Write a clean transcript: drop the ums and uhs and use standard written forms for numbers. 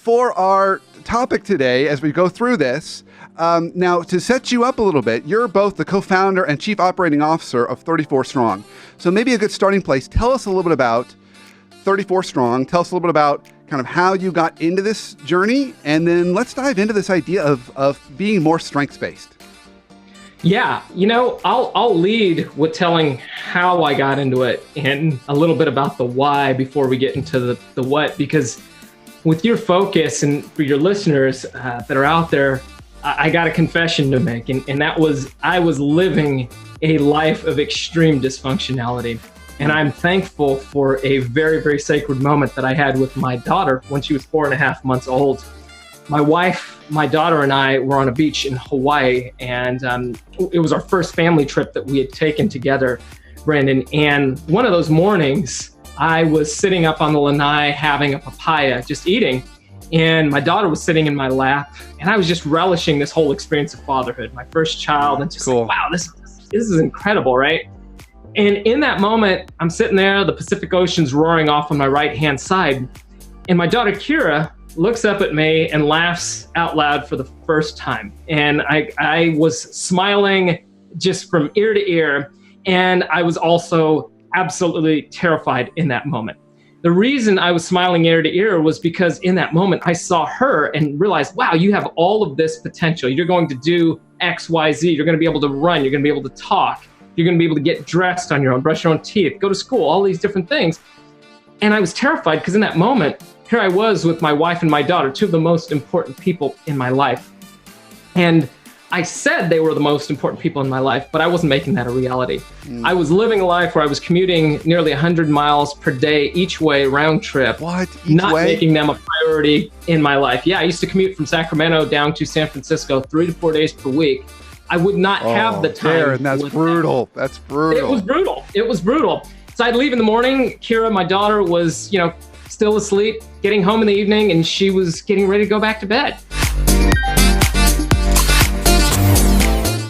for our topic today, as we go through this, now to set you up a little bit, you're both the co-founder and chief operating officer of 34 Strong. So maybe a good starting place. Tell us a little bit about 34 Strong. Tell us a little bit about kind of how you got into this journey, and then let's dive into this idea of being more strengths-based. Yeah, I'll lead with telling how I got into it and a little bit about the why before we get into the what, because with your focus and for your listeners that are out there, I got a confession to make, and that was I was living a life of extreme dysfunctionality. And I'm thankful for a very, very sacred moment that I had with my daughter when she was 4.5 months old. My wife, my daughter, and I were on a beach in Hawaii, and it was our first family trip that we had taken together, Brandon. And one of those mornings, I was sitting up on the lanai having a papaya, just eating, and my daughter was sitting in my lap, and I was just relishing this whole experience of fatherhood, my first child, and just cool. like, wow, this is incredible, right? And in that moment, I'm sitting there, the Pacific Ocean's roaring off on my right-hand side, and my daughter, Kira, looks up at me and laughs out loud for the first time. And I was smiling just from ear to ear, and I was also absolutely terrified in that moment. The reason I was smiling ear to ear was because in that moment, I saw her and realized, wow, you have all of this potential. You're going to do X, Y, Z. You're going to be able to run. You're going to be able to talk. You're going to be able to get dressed on your own, brush your own teeth, go to school, all these different things. And I was terrified because in that moment, here I was with my wife and my daughter, two of the most important people in my life. And I said they were the most important people in my life, but I wasn't making that a reality. I was living a life where I was commuting nearly 100 miles per day each way, round trip. What? Not making them a priority in my life. Yeah, I used to commute from Sacramento down to San Francisco 3 to 4 days per week. I would not have the time. Darren, that's brutal. That's brutal. It was brutal. So I'd leave in the morning. Kira, my daughter, was, still asleep, getting home in the evening, and she was getting ready to go back to bed.